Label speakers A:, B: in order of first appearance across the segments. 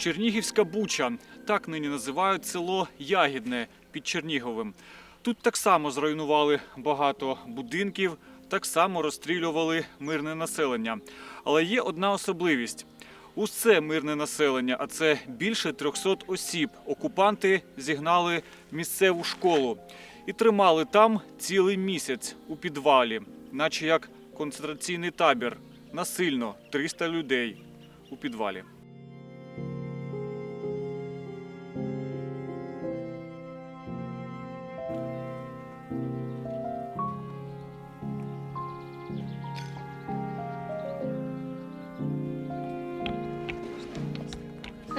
A: Чернігівська Буча – так нині називають село Ягідне під Черніговом. Тут так само зруйнували багато будинків, так само розстрілювали мирне населення. Але є одна особливість. Усе мирне населення, а це більше 300 осіб, окупанти зігнали в місцеву школу і тримали там цілий місяць у підвалі, наче як концентраційний табір. Насильно 300 людей у підвалі.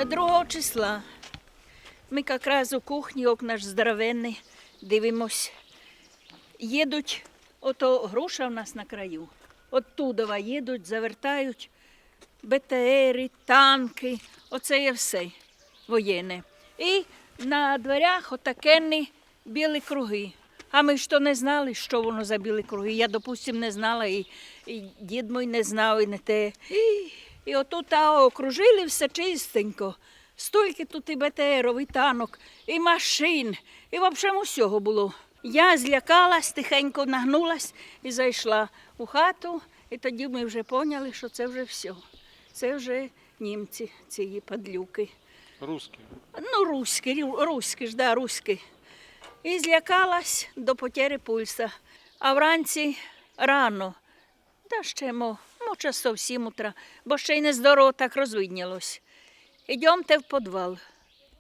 B: Другого числа. Ми якраз у кухні, окна ж здоровенні, дивимось. Їдуть, ото груша в нас на краю. Оттуда їдуть, завертають БТРи, танки, оце є все воєнне. І на дверях отакенні білі круги. А ми ж то не знали, що воно за білі круги. Я, допустим, не знала, і дід мій не знав, і не те. І отут окружили все чистенько. Стільки тут і БТРів, і танок, і машин, і взагалі усього було. Я злякалась, тихенько нагнулась і зайшла у хату. І тоді ми вже поняли, що це вже все. Це вже німці, ці падлюки.
A: Русські?
B: Ну, руські ж, да, руські. І злякалась до потери пульса. А вранці рано, та ще часов 7 утра, бо ще й нездорово так розвиднілось. Ідемте в підвал,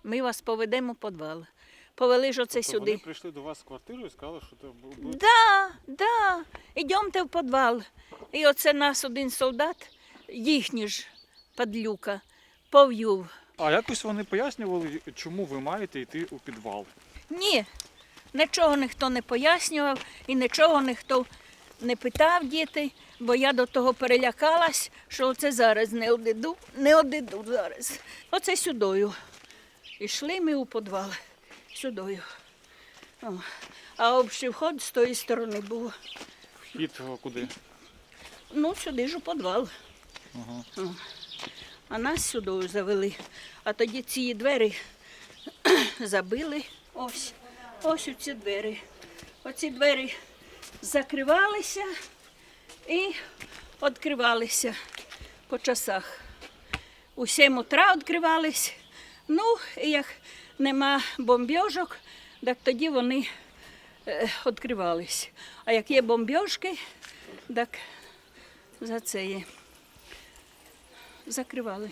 B: ми вас поведемо в підвал. Повели ж оце сюди.
A: Вони прийшли до вас в квартиру і сказали, що це буде?
B: Да, ідемте в підвал. І оце нас один солдат, їхній ж падлюка, повів.
A: А якось вони пояснювали, чому ви маєте йти у підвал?
B: Ні, нічого ніхто не пояснював і нічого ніхто не питав діти, бо я до того перелякалась, що оце зараз не одійду зараз. Оце сюдою. Ішли ми у підвал, сюдою. А общий вход з тої сторони був.
A: Вхід куди?
B: Ну, сюди ж у підвал.
A: Ага.
B: А нас сюдою завели. А тоді ці двері забили. Ось у ці двері. Оці двері закривалися і відкривалися по часах. У 7 утра відкривались. Ну, і як нема бомбьожок, так тоді вони відкривались. А як є бомбьожки, так за це є. Закривали.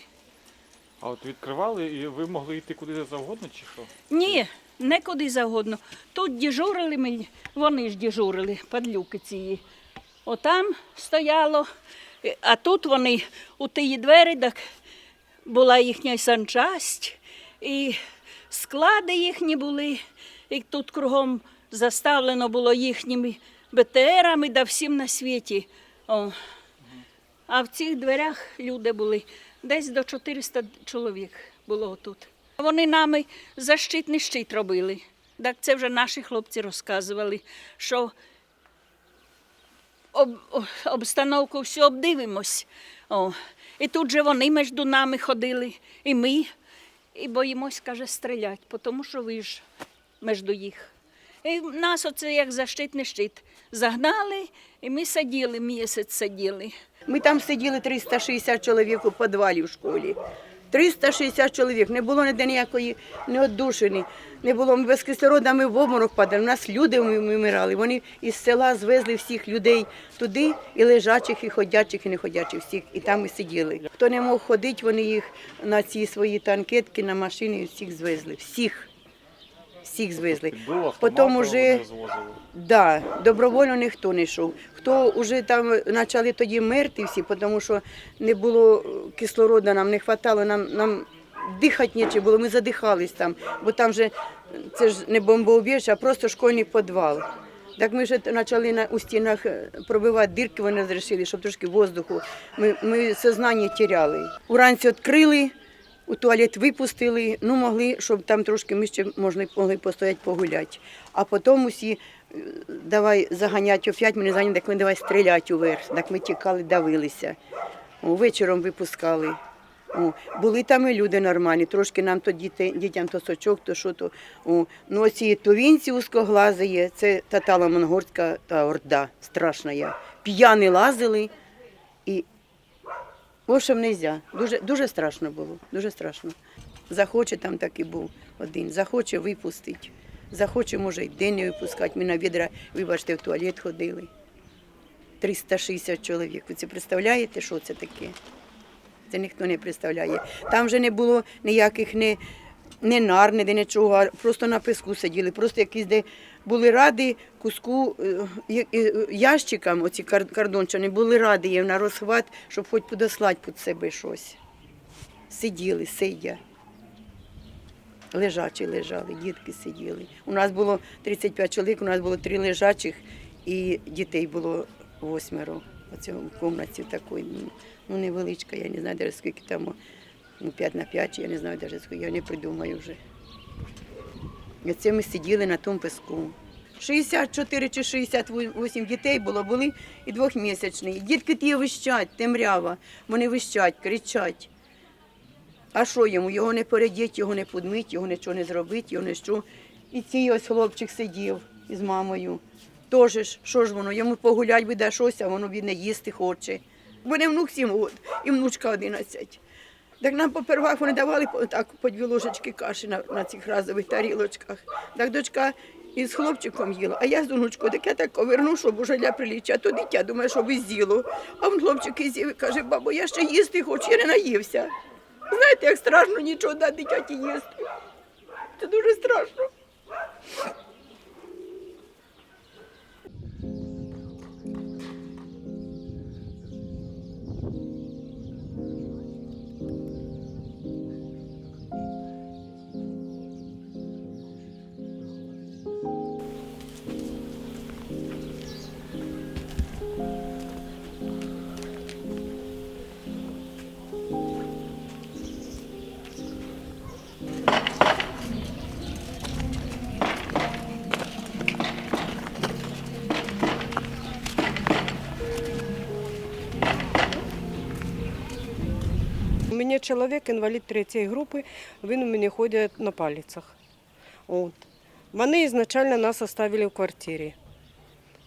A: А от відкривали і ви могли йти куди завгодно чи що?
B: Ні, не куди завгодно. Тут дежурили ми, вони ж дежурили, падлюки ці. Отам стояло, а тут вони у ті двері, так була їхня санчасть, і склади їхні були, і тут кругом заставлено було їхніми БТРами, да всім на світі. А в цих дверях люди були, десь до 400 чоловік було тут. Вони нами защитний щит робили. Так це вже наші хлопці розказували, що обстановку всю обдивимось. І тут же вони між нами ходили, і ми, і боїмось, каже, стріляти, тому що ви ж між їх. І нас оце як защитний щит загнали, і ми сиділи, місяць сиділи.
C: Ми там сиділи 360 чоловік у підвалі в школі. 360 чоловік, не було ніде ніякої неодушини, не було, ми без кислорода, ми в обморок падали, у нас люди вмирали, вони із села звезли всіх людей туди, і лежачих, і ходячих, і неходячих всіх, і там ми сиділи. Хто не мог ходити, вони їх на ці свої танкетки, на машини, всіх звезли, всіх звезли. Потім уже, да, добровольно ніхто не йшов. Хто вже там почали тоді мерти всі, тому що не було кислороду, нам не вистачало, нам дихати нічого було, ми задихались там, бо там же це ж не бомбоубіжище, а просто школьний підвал. Так ми вже почали у стінах пробивати дірки, вони розрішили, щоб трошки воздуху. Ми сознання теряли. Уранці відкрили, у туалет випустили, ну могли, щоб там трошки ми ще могли постояти, погуляти. А потім усі, давай заганяти опять, ми не заганяли, так ми давай стріляти уверх. Так ми тікали, давилися. Вечором випускали. Були там і люди нормальні, трошки нам то дітям то сочок, то що то. Ну оці тувінці узкоглази є, це татаро-монгольська та орда, страшна я. П'яні лазили і в общем, нельзя. Дуже страшно було, дуже страшно. Захоче, там так і був один, захоче випустить, захоче, може, й день не випускати. Ми на відра, вибачте, в туалет ходили. 360 чоловік. Ви це представляєте, що це таке? Це ніхто не представляє. Там вже не було ніяких не нар, ніде нічого, а просто на піску сиділи. Просто якісь, де були ради куску, ящикам, оці кордончани, були ради їм на розхват, щоб хоч подослати під себе щось. Сиділи, сидя. Лежачі лежали, дітки сиділи. У нас було 35 чоловік, у нас було 3 лежачих і дітей було 8 у цій кімнаті такої, ну невеличка, я не знаю навіть скільки там, 5 на 5, я не знаю навіть скільки, я не придумаю вже. І це ми сиділи на тому піску. 64 чи 68 дітей були і 2-місячні. Дітки ті вищать, темрява, вони вищать, кричать. А що йому? Його не передіть, його не подмить, його нічого не зробить, його не що. І цей ось хлопчик сидів із мамою. Тоже ж, що ж воно, йому погулять буде щось, а воно бідне їсти хоче. У мене внук 7 років і внучка 11. Так нам попервах вони давали так, по 2 ложечки каші на цих разових тарілочках. Так дочка із хлопчиком їла, а я з внучкою, так я так коверну, щоб уже для приліччя, то дитя, думаю, щоб і з'їло. А він хлопчик і з'їв і каже, бабо, я ще їсти хочу, я не наївся. Знаєте, як страшно нічого дати дитяті їсти. Це дуже страшно.
D: У мене чоловік, інвалід 3-ї групи, він у мене ходить на палицях. От. Вони ізначально нас оставили в квартирі.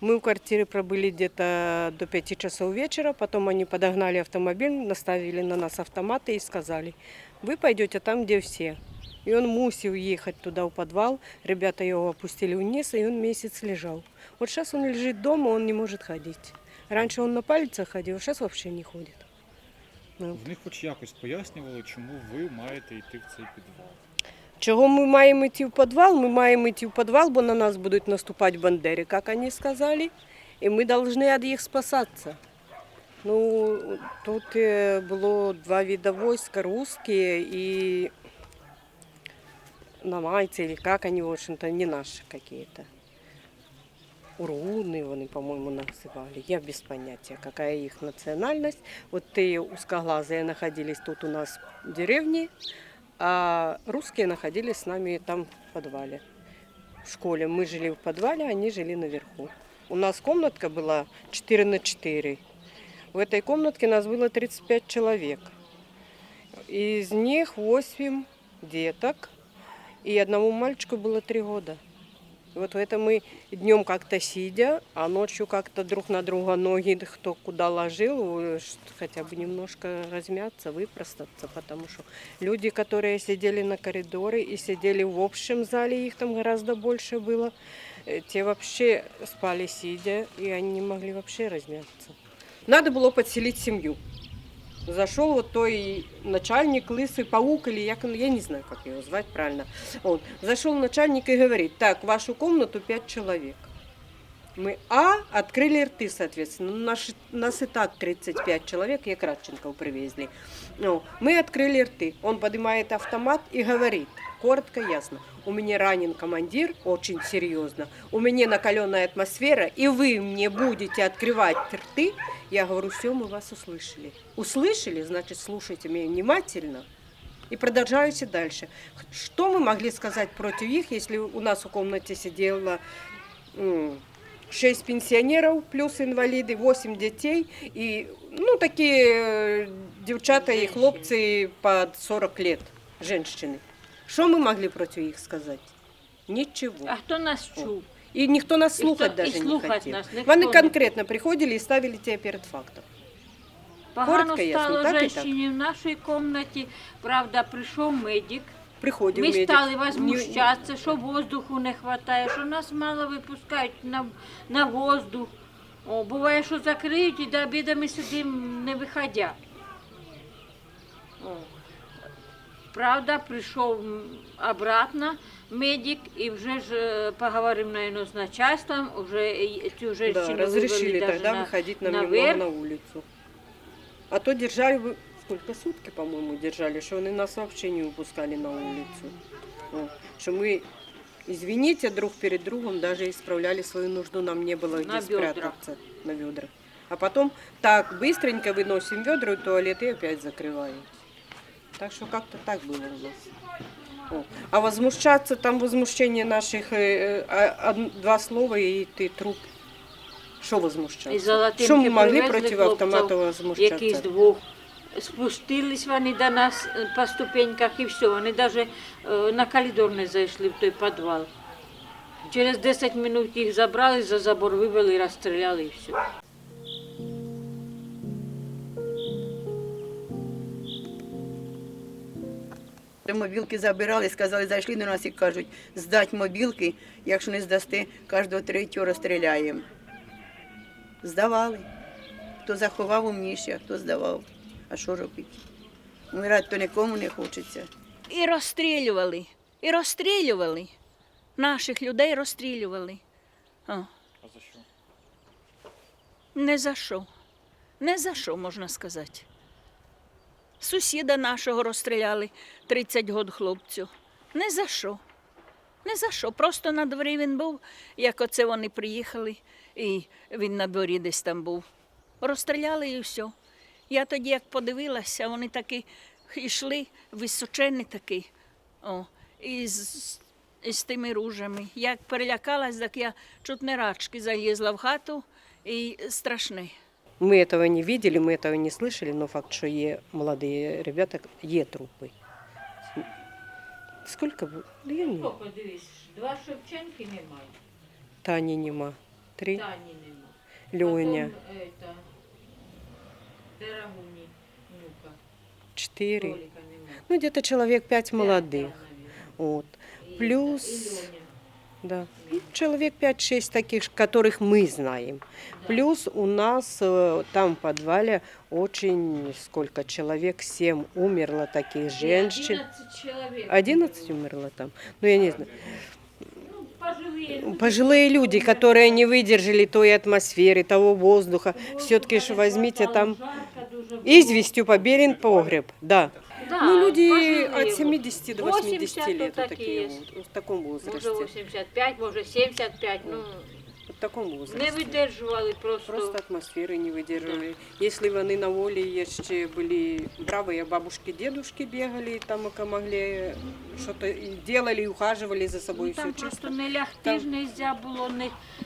D: Мы в квартире пробыли где-то до 5 часов вечера, потом они подогнали автомобиль, наставили на нас автоматы и сказали, вы пойдете там, где все. И он мусил ехать туда в подвал, ребята его опустили вниз, и он месяц лежал. Вот сейчас он лежит дома, он не может ходить. Раньше он на пальцах ходил, сейчас вообще не ходит.
A: В них хоч якось пояснювали, чому ви маєте йти в цей підвал.
D: Чого ми маємо йти в підвал? Ми маємо йти в підвал, бо на нас будуть наступати бандери, як вони сказали, і ми повинні від їх спасатися. Ну, тут було 2 вида войск, русские и намайцы, или как они, в общем-то, не наши какие-то. Уруны, они, по-моему, называли. Я без понятия, какая их национальность. Вот те узкоглазые находились тут у нас в деревне, а русские находились с нами там в подвале. В школе мы жили в подвале, они жили наверху. У нас комнатка была 4 на 4. В этой комнатке нас было 35 человек. Из них 8 деток, и одному мальчику было 3 года. И вот в этом мы днем как-то сидя, а ночью как-то друг на друга ноги кто куда ложил, хотя бы немножко размяться, выпростаться, потому что люди, которые сидели на коридоре и сидели в общем зале, их там гораздо больше было, те вообще спали сидя, и они не могли вообще размяться. Надо было подселить семью. Зашел вот той начальник, лысый паук, или я не знаю, как его звать правильно. Он зашел начальник и говорит, так, в вашу комнату 5 человек. Мы, открыли рты, соответственно. Нас и так 35 человек, я Кравченков привезли. Мы открыли рты. Он поднимает автомат и говорит, коротко, ясно, у меня ранен командир, очень серьезно, у меня накаленная атмосфера, и вы мне будете открывать рты. Я говорю, все, мы вас услышали. Услышали, значит, слушайте меня внимательно. И продолжайте дальше. Что мы могли сказать против них, если у нас в комнате сидела 6 пенсионеров плюс инвалиды, 8 детей. И, ну, такие девчата и хлопцы под 40 лет, женщины. Что мы могли против них сказать? Ничего.
B: А хто нас чув?
D: И никто нас
B: И
D: слухать
B: хто- і
D: даже не
B: слухать
D: хотел.
B: нас ніхто
D: Вони
B: не
D: конкретно приходили и ставили тебя перед фактом.
B: Погано
D: Коротко, ясно,
B: стало
D: так і так.
B: женщині в нашій кімнаті. Правда, прийшов медик.
D: Приходил
B: Ми
D: медик.
B: стали возмущатися, що воздуху не вистачає, що нас мало випускають на воздух. О, буває, що закриють і до обіду ми сидимо не виходя. О. Правда, прийшов обратно медик і вже ж поговорив, наверное, з начальством, вже цю
D: Да,
B: женщину
D: разрешили
B: вивели
D: тогда
B: даже
D: выходить нам
B: наверх.
D: немного на улицу. А то держали, сколько, сутки, по-моему, держали, что они нас вообще не выпускали на улицу. О, что мы, извините, друг перед другом даже исправляли свою нужду, нам не было где
B: На бедра.
D: спрятаться на ведра. А потом так быстренько выносим ведра в туалет и опять закрываем. Так что как-то так было у нас. О. А возмущаться, там возмущение наших, два слова и ты труп. Що
B: І
D: возмущатися?
B: золотинки
D: Що ми могли
B: привезли
D: проти
B: хлопців,
D: автомату
B: якісь
D: возмущатися?
B: двох. Спустились вони до нас по ступеньках і все. Вони навіть на коридор не зайшли в той підвал. Через 10 минут їх забрали, за забор вивели, розстріляли і все.
C: Мобілки забирали, сказали, зайшли до нас і кажуть, здать мобілки, якщо не здасте, кожного третього розстріляємо. Здавали. Хто заховав умніше, а хто здавав. А що робити? Умирати то нікому не хочеться.
B: І розстрілювали, і розстрілювали. Наших людей розстрілювали. О.
A: А за що?
B: Не за що. Не за що, можна сказати. Сусіда нашого розстріляли 30 років хлопцю. Не за що. Не за що. Просто на дворі він був, як оце вони приїхали, і він на дворі десь там був. Розстріляли і все. Я тоді, як подивилася, вони такі йшли, височенні такі, з тими ружами. Як перелякалась, так я чуть не рачки залізла в хату, і страшне.
D: Мы этого не видели, мы этого не слышали, но факт, что молодые ребята, трупы. Сколько было? Да я не...
B: Подивись, 2 Шевченки немає,
D: Тани нема. 3.
B: Тані немає.
D: Леня.
B: Дорогуні, внука,
D: 4.
B: Толіка немає.
D: Ну, где-то человек 5 молодых.
B: П'ять,
D: Вот.
B: і-
D: Плюс...
B: і Льоня.
D: Да. Ну, человек 5-6 таких, которых мы знаем. Плюс у нас там в подвале очень сколько человек, 7 умерло таких женщин.
B: 11 чоловік.
D: 11 умерло там. Ну, я не знаю.
B: Ну, пожилі люди.
D: Пожилые люди, которые не выдержали той атмосферы, того воздуха. Все-таки ж возьмите там известью побелен погреб. Да.
B: Да,
D: Ну, люди
B: пожилі.
D: от 70 до 80
B: 80
D: лет, вот
B: такі
D: такие
B: є.
D: вот, в таком
B: Може
D: возрасте.
B: 85, може 75, ну,
D: В таком
B: не
D: возрасте.
B: видержували просто.
D: Просто атмосферы не выдерживали. Если они на воле еще были бравые бабушки, дедушки бегали, там пока могли, что-то делали, и ухаживали за собой,
B: Ну,
D: все
B: там
D: чисто.
B: просто не лягти
D: Там-
B: ж не можна було,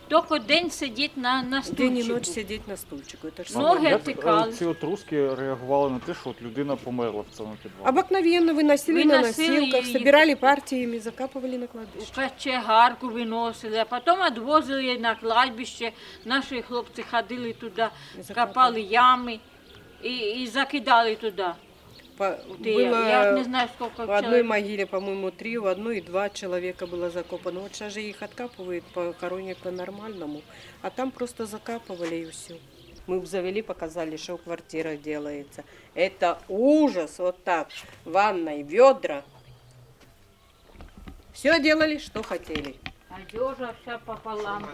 B: тільки день сидіти на стульчику.
D: День и ночь сидеть на стульчику. Это ж
B: Ноги
A: Як
B: отекали.
A: ці от руски реагували на те, що от людина померла в цьому підвалі?
D: Обыкновенно выносили на
B: Выносили
D: носилках,
B: их.
D: собирали партиями, закапывали на
B: У
D: кладбище.
B: кочегарку виносили, а потім відвозили на кладбище. Наші хлопці ходили туди, копали ями і закидали туди. Я ж не знаю, скільки
D: в одной
B: чоловік.
D: могиле, по-моему, 3, в одной и 2 человека было закопано. Вот сейчас же их откапывают, похоронят по-нормальному, а там просто закапывали и все. Мы завели, показали, что в квартирах делается. Это ужас, вот так, ванной, ведра. Все делали, что хотели.
B: Одежа вся пополам.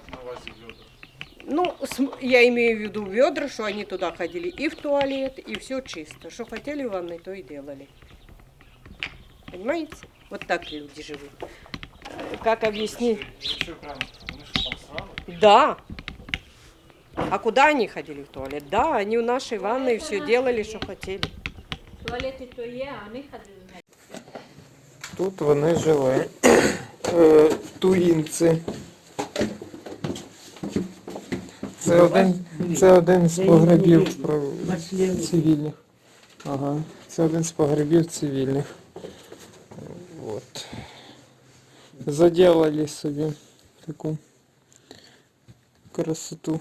D: Ну, я имею в виду ведра, что они туда ходили и в туалет, и все чисто. Что хотели в ванной, то и делали. Понимаете? Вот так люди живут. Как объяснить? Да. А куда они ходили в туалет? Да, они в нашей ванной все делали, что хотели.
B: Туалети то є, а вони ходили.
E: Тут вони жили. Туїнці. Це один з погребів цивільних. Ага, це один з погребів цивільних. От. Заделали собі таку красоту,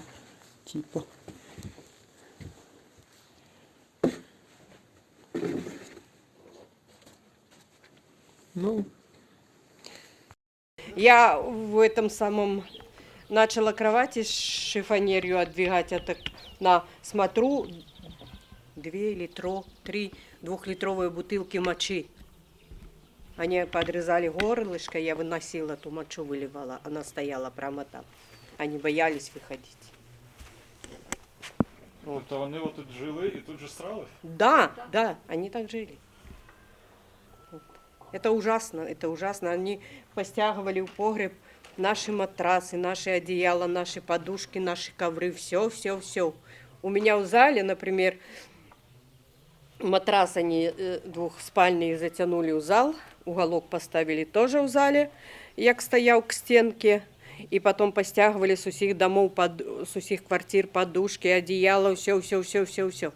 E: типа. Ну,
D: Я в этом самом начала кровати с шифонерью отдвигать. Это на смотру 3 двухлитровые бутылки мочи. Они подрезали горлышко, я выносила эту мочу, выливала. Она стояла прямо там. Они боялись выходить.
A: Тобто вони отут жили і тут же срали?
D: Да, да, они так жили. Вот. Это ужасно, это ужасно. Они постягивали в погреб наши матрасы, наши одеяла, наши подушки, наши ковры, все, все, все. У меня в зале, например, матрас они двухспальный затянули в зал, уголок поставили тоже в зале, як стоял к стенке. И потом постягивали с усіх домов, с усіх квартир подушки, одеяло, все, все, все, все, все.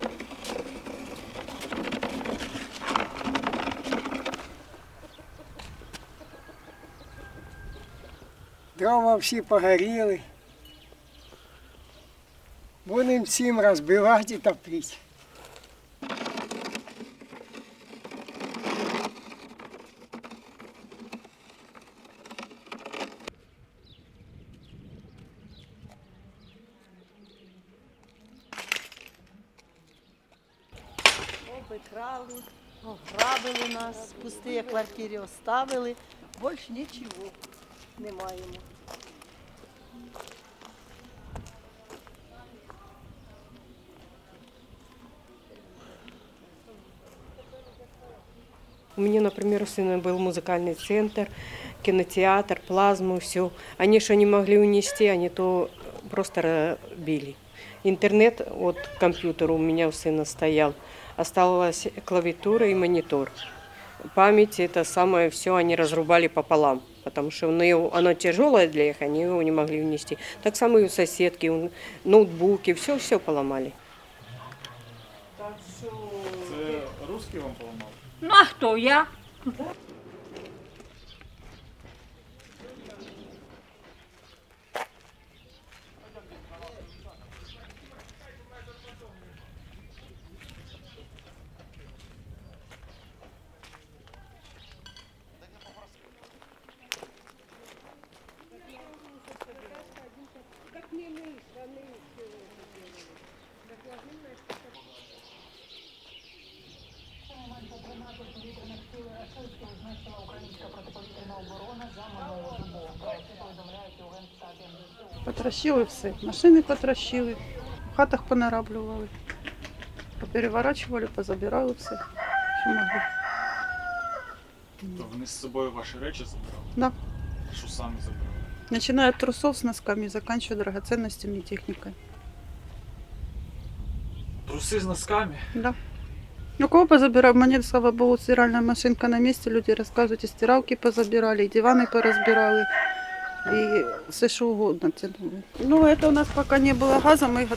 F: Дрова всі погоріли. Будемо всім розбивати і топити.
G: Обікрали, ограбили нас, пусті квартири оставили, більше нічого не маємо.
D: У меня, например, у сына был музыкальный центр, кинотеатр, плазму, все. Они что не могли унести, они то просто били. Интернет от компьютера у меня у сына стоял. Осталась клавиатура и монитор. Память, это самое все они разрубали пополам, потому что оно тяжелое для них, они его не могли унести. Так само и у соседки, ноутбуки, все поломали.
A: Це русський вам поламав?
B: Ну а хто я?
H: Потрощили все. Машини потрощили, в хатах понараблювали, попереворачували, позабирали все, що могли.
A: То вони з собою ваші речі забрали?
H: Да.
A: А що самі забрали?
H: Начиная от трусов с носками, заканчивая драгоценностями и техникой.
A: Труси з носками?
H: Да. Ну, кого позабирали? Мне, слава богу, стиральная машинка на месте. Люди рассказывают, и стиралки позабирали, и диваны поразбирали, и все что угодно тянули. Ну, это у нас пока не было газа, мы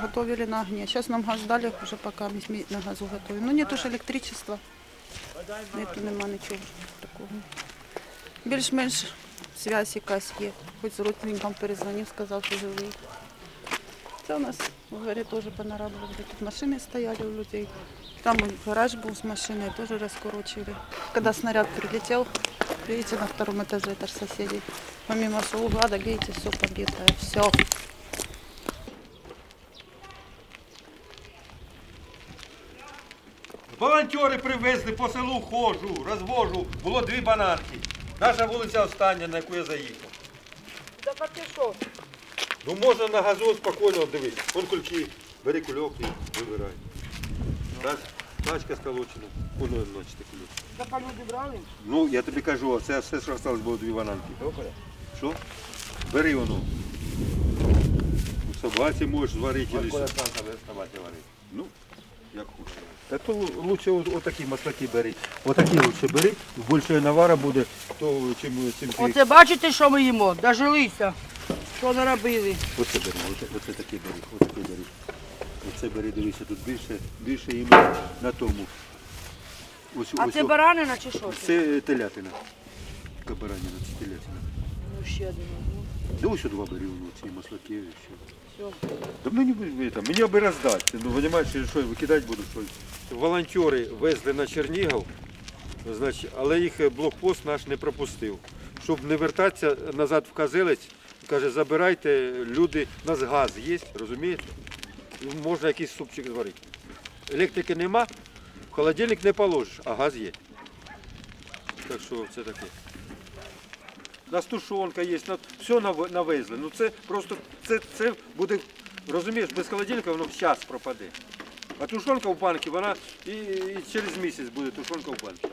H: готовили на огне. Сейчас нам газ дали, уже пока мы на газу готовим. Ну, нет уж электричества. Нету, нема нічого такого. Більш-менш зв'язь якась є. Хоч з родственникам перезвонив, сказав, що живий. Це у нас в дворі теж понараблювали. Тут машини стояли у людей. Там гараж був з машиною, теж розкорочили. Коли снаряд прилетел, видите, на втором этаже это соседей. Помимо угла, видите, все побитое, все.
I: Волонтери привезли, по селу ходжу, розвожу. Було 2 бананки. Наша вулиця остання, на яку я заїхав.
D: Да а ты что?
I: Ну можна на газон спокійно дивись. Вон кульки, бери кульок і вибирай. Тачка сколочена. Воно ночі такі.
D: Да люди брали?
I: Ну, я тобі кажу, це все, що залишилось, було 2 бананки. Що? Бери воно. У собаці можеш зварити. Ну, як хочеш. Та то лучше отакі маслаки бери. Отакі лучше бери, більше навара буде, то чим ти...
G: Оце бачите, що ми їмо? Дожилися.
C: Що наробили?
I: Оце бери, оце таке бери, оце бери. Оце бери, дивися, тут більше іменно на тому. Ось,
C: А це баранина чи що?
I: Це телятина. Така баранина, це телятина.
C: Ну, ще один.
I: Да ось два бери, ці маслаки, і все. Да мені аби роздати, ну, розумієш, що викидати буду, що. Волонтери везли на Чернігів, значить, але їх блокпост наш не пропустив. Щоб не вертатися назад в Козелець, каже, забирайте, люди, у нас газ є, розумієте? Можна якийсь супчик зварити. Електрики нема, в холодильник не положиш, а газ є. Так що це таке. У нас тушонка є, все навезли. Ну це просто, це буде, розумієш, без холодильника воно час пропаде. А тушонка в банці, вона і через місяць буде тушонка в банці.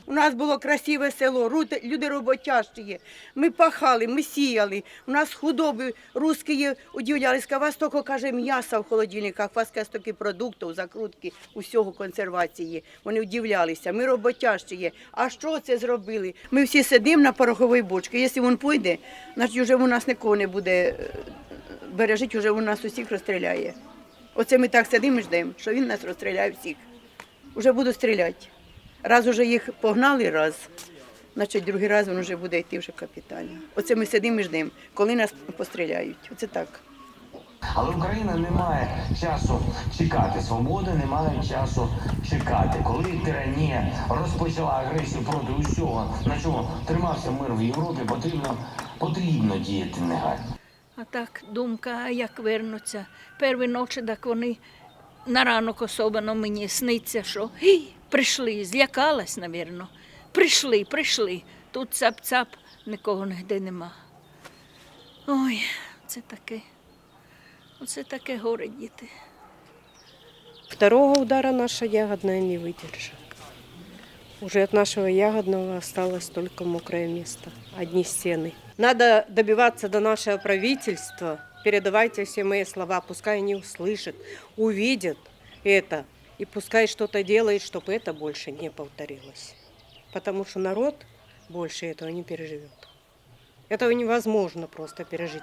C: У нас було красиве село, люди роботящі. Ми пахали, ми сіяли. У нас худоби русські удивлялись, а у вас тільки, каже, м'яса в холодильниках, у вас стільки продуктів, закрутки, усього консервації. Вони удивлялися, ми роботящі. А що це зробили? Ми всі сидимо на пороховій бочці. Якщо він пойде, значить вже у нас нікого не буде бережити, вже у нас усіх розстріляє. Оце ми так сидимо і ждемо, що він нас розстріляє всіх. Уже буду стріляти. Раз уже їх погнали, значить другий раз він вже буде йти вже капітально. Оце ми сидимо і ждемо, коли нас постріляють. Оце так.
J: Але Україна не має часу чекати свободи, не має часу чекати. Коли тиранія розпочала агресію проти усього, на чому тримався мир в Європі, потрібно діяти негайно.
B: А так думка, а як вернуться. Перші ночі, так вони на ранок особливо мені сниться, що прийшли, злякалась, мабуть. Прийшли. Тут цап-цап, нікого ніде нема. Ой, оце таке горе, діти.
D: Второго удара наша Ягодная не выдержит. Уже от нашего Ягодного осталось только мокрое место, одни стены. Надо добиваться до нашего правительства. Передавайте все мои слова, пускай они услышат, увидят это. И пускай что-то делает, чтобы это больше не повторилось. Потому что народ больше этого не переживет. Этого невозможно просто пережить.